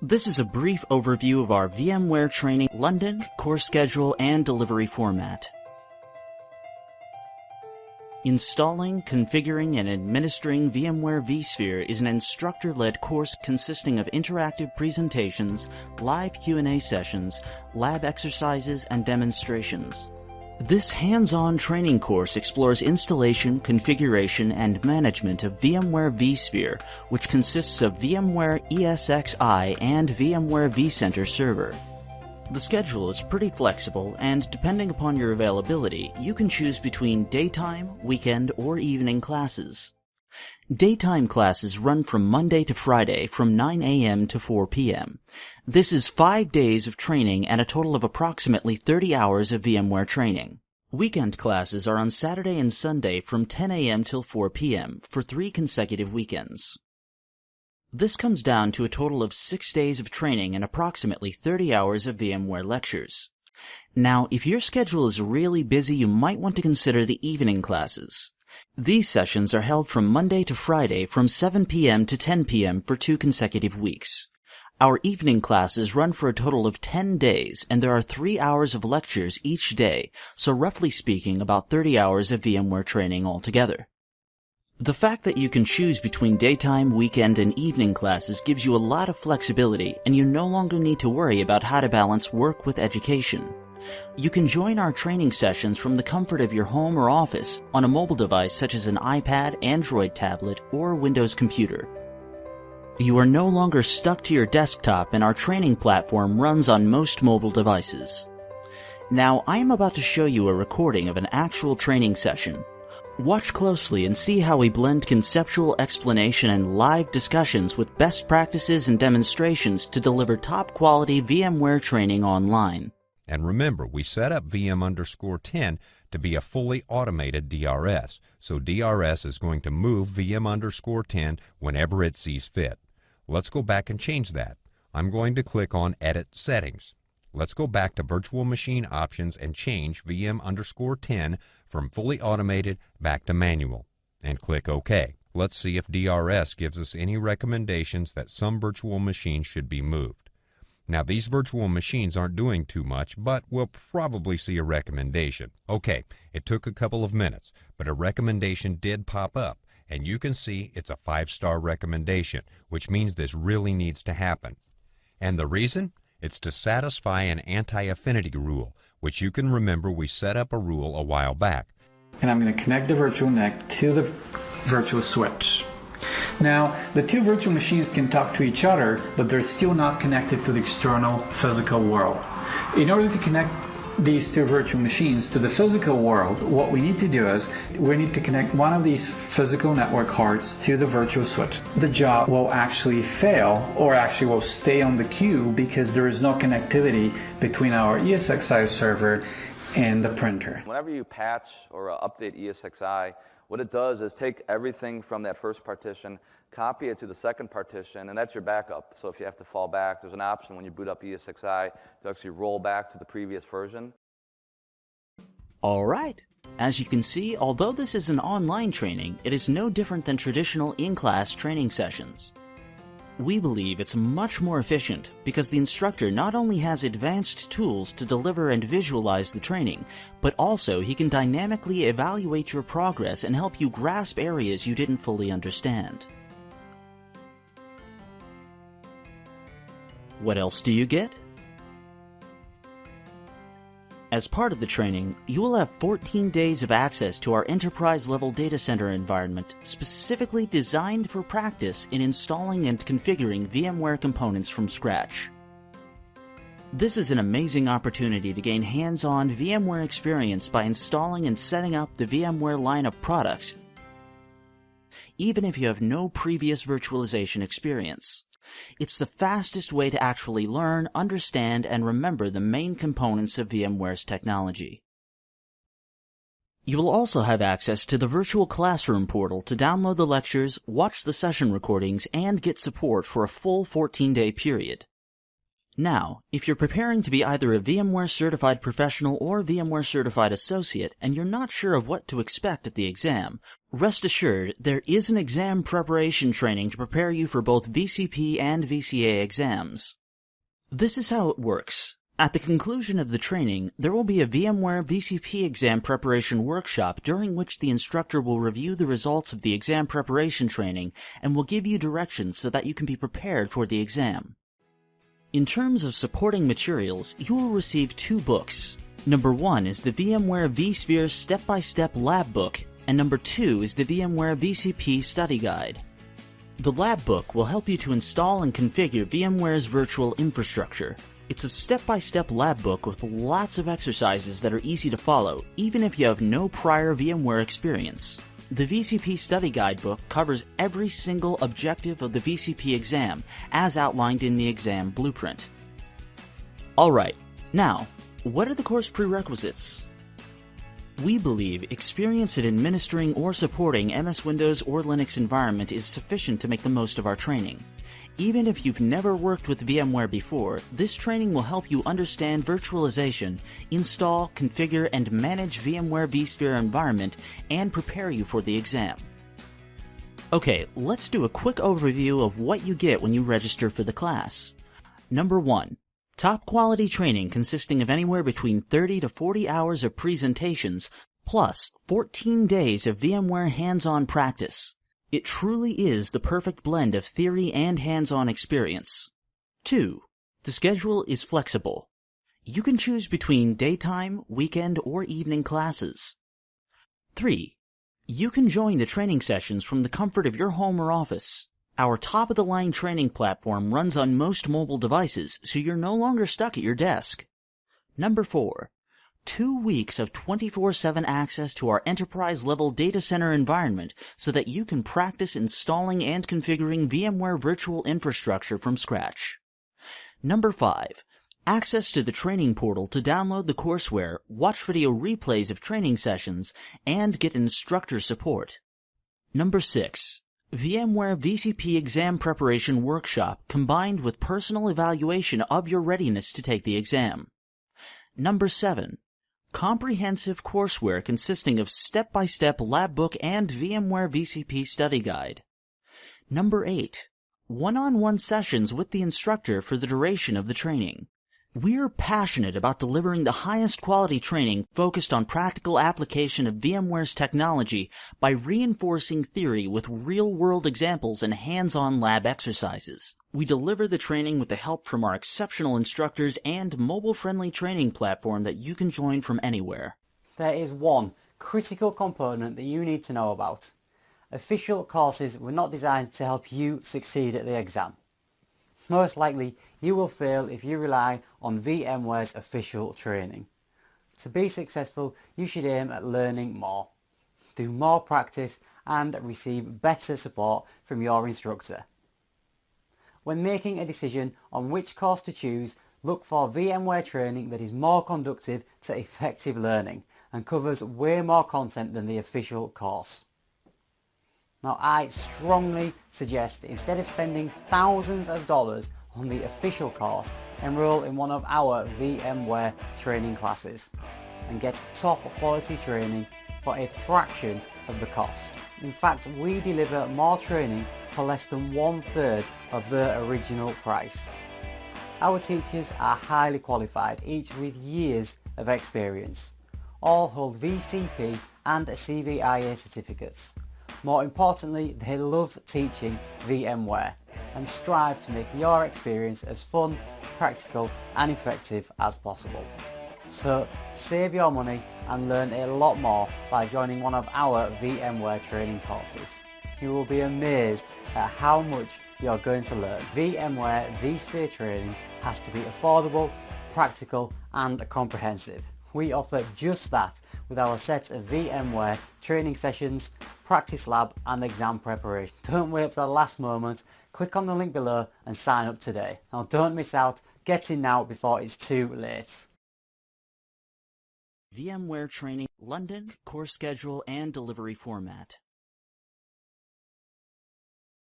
This is a brief overview of our VMware Training London course schedule and delivery format. Installing, configuring, and administering VMware vSphere is an instructor-led course consisting of interactive presentations, live Q&A sessions, lab exercises, and demonstrations. This hands-on training course explores installation, configuration, and management of VMware vSphere, which consists of VMware ESXi and VMware vCenter Server. The schedule is pretty flexible, and depending upon your availability, you can choose between daytime, weekend, or evening classes. Daytime classes run from Monday to Friday from 9 a.m. to 4 p.m. This is 5 days of training and a total of approximately 30 hours of VMware training. Weekend classes are on Saturday and Sunday from 10 a.m. till 4 p.m. for 3 consecutive weekends. This comes down to a total of 6 days of training and approximately 30 hours of VMware lectures. Now, if your schedule is really busy, you might want to consider the evening classes. These sessions are held from Monday to Friday from 7 p.m. to 10 p.m. for 2 consecutive weeks. Our evening classes run for a total of 10 days, and there are 3 hours of lectures each day, so roughly speaking about 30 hours of VMware training altogether. The fact that you can choose between daytime, weekend, and evening classes gives you a lot of flexibility, and you no longer need to worry about how to balance work with education. You can join our training sessions from the comfort of your home or office on a mobile device such as an iPad, Android tablet, or Windows computer. You are no longer stuck to your desktop, and our training platform runs on most mobile devices. Now, I am about to show you a recording of an actual training session. Watch closely and see how we blend conceptual explanation and live discussions with best practices and demonstrations to deliver top-quality VMware training online. And remember, we set up VM_10 to be a fully automated DRS, so DRS is going to move VM_10 whenever it sees fit. Let's go back and change that. I'm going to click on Edit Settings. Let's go back to Virtual Machine Options and change VM_10 from fully automated back to manual, and click OK. Let's see if DRS gives us any recommendations that some virtual machines should be moved. Now, these virtual machines aren't doing too much, but we'll probably see a recommendation. Okay, it took a couple of minutes, but a recommendation did pop up, and you can see it's a 5-star recommendation, which means this really needs to happen. And the reason? It's to satisfy an anti-affinity rule, which you can remember we set up a rule a while back. And I'm going to connect the virtual NIC to the virtual switch. Now, the 2 virtual machines can talk to each other, but they're still not connected to the external physical world. In order to connect these 2 virtual machines to the physical world, what we need to do is we need to connect one of these physical network cards to the virtual switch. The job will actually fail, or actually will stay on the queue, because there is no connectivity between our ESXi server and the printer. Whenever you patch or update ESXi, what it does is take everything from that first partition, copy it to the second partition, and that's your backup. So if you have to fall back, there's an option when you boot up ESXi to actually roll back to the previous version. Alright, as you can see, although this is an online training, it is no different than traditional in-class training sessions. We believe it's much more efficient because the instructor not only has advanced tools to deliver and visualize the training, but also he can dynamically evaluate your progress and help you grasp areas you didn't fully understand. What else do you get? As part of the training, you will have 14 days of access to our enterprise-level data center environment specifically designed for practice in installing and configuring VMware components from scratch. This is an amazing opportunity to gain hands-on VMware experience by installing and setting up the VMware line of products, even if you have no previous virtualization experience. It's the fastest way to actually learn, understand, and remember the main components of VMware's technology. You will also have access to the virtual classroom portal to download the lectures, watch the session recordings, and get support for a full 14-day period. Now, if you're preparing to be either a VMware Certified Professional or VMware Certified Associate and you're not sure of what to expect at the exam, rest assured there is an exam preparation training to prepare you for both VCP and VCA exams. This is how it works. At the conclusion of the training, there will be a VMware VCP Exam Preparation workshop during which the instructor will review the results of the exam preparation training and will give you directions so that you can be prepared for the exam. In terms of supporting materials, you will receive 2 books. Number 1 is the VMware vSphere Step-by-Step Lab Book, and number 2 is the VMware VCP Study Guide. The Lab Book will help you to install and configure VMware's virtual infrastructure. It's a step-by-step lab book with lots of exercises that are easy to follow, even if you have no prior VMware experience. The VCP Study Guidebook covers every single objective of the VCP exam, as outlined in the exam blueprint. Alright, now, what are the course prerequisites? We believe experience in administering or supporting MS Windows or Linux environment is sufficient to make the most of our training. Even if you've never worked with VMware before, this training will help you understand virtualization, install, configure, and manage VMware vSphere environment, and prepare you for the exam. Okay, let's do a quick overview of what you get when you register for the class. Number 1. Top quality training consisting of anywhere between 30 to 40 hours of presentations, plus 14 days of VMware hands-on practice. It truly is the perfect blend of theory and hands-on experience. 2. The schedule is flexible. You can choose between daytime, weekend, or evening classes. 3. You can join the training sessions from the comfort of your home or office. Our top-of-the-line training platform runs on most mobile devices, so you're no longer stuck at your desk. Number 4. 2 weeks of 24/7 access to our enterprise-level data center environment so that you can practice installing and configuring VMware virtual infrastructure from scratch. Number 5. Access to the training portal to download the courseware, watch video replays of training sessions, and get instructor support. Number 6. VMware VCP Exam Preparation Workshop combined with personal evaluation of your readiness to take the exam. Number 7. Comprehensive courseware consisting of step-by-step lab book and VMware VCP Study Guide. Number 8. One-on-one sessions with the instructor for the duration of the training. We're passionate about delivering the highest quality training focused on practical application of VMware's technology by reinforcing theory with real-world examples and hands-on lab exercises. We deliver the training with the help from our exceptional instructors and mobile-friendly training platform that you can join from anywhere. There is one critical component that you need to know about. Official courses were not designed to help you succeed at the exam. Most likely, you will fail if you rely on VMware's official training. To be successful, you should aim at learning more, do more practice, and receive better support from your instructor. When making a decision on which course to choose, look for VMware training that is more conducive to effective learning and covers way more content than the official course. Now, I strongly suggest instead of spending thousands of dollars on the official course, enroll in one of our VMware training classes and get top quality training for a fraction of the cost. In fact, we deliver more training for less than 1/3 of the original price. Our teachers are highly qualified, each with years of experience. All hold VCP and CVIA certificates. More importantly, they love teaching VMware and strive to make your experience as fun, practical and effective as possible. So save your money and learn a lot more by joining one of our VMware training courses. You will be amazed at how much you're going to learn. VMware vSphere training has to be affordable, practical and comprehensive. We offer just that with our set of VMware training sessions, practice lab and exam preparation. Don't wait for the last moment, click on the link below and sign up today. Now don't miss out, get in now before it's too late. VMware Training London, course schedule and delivery format.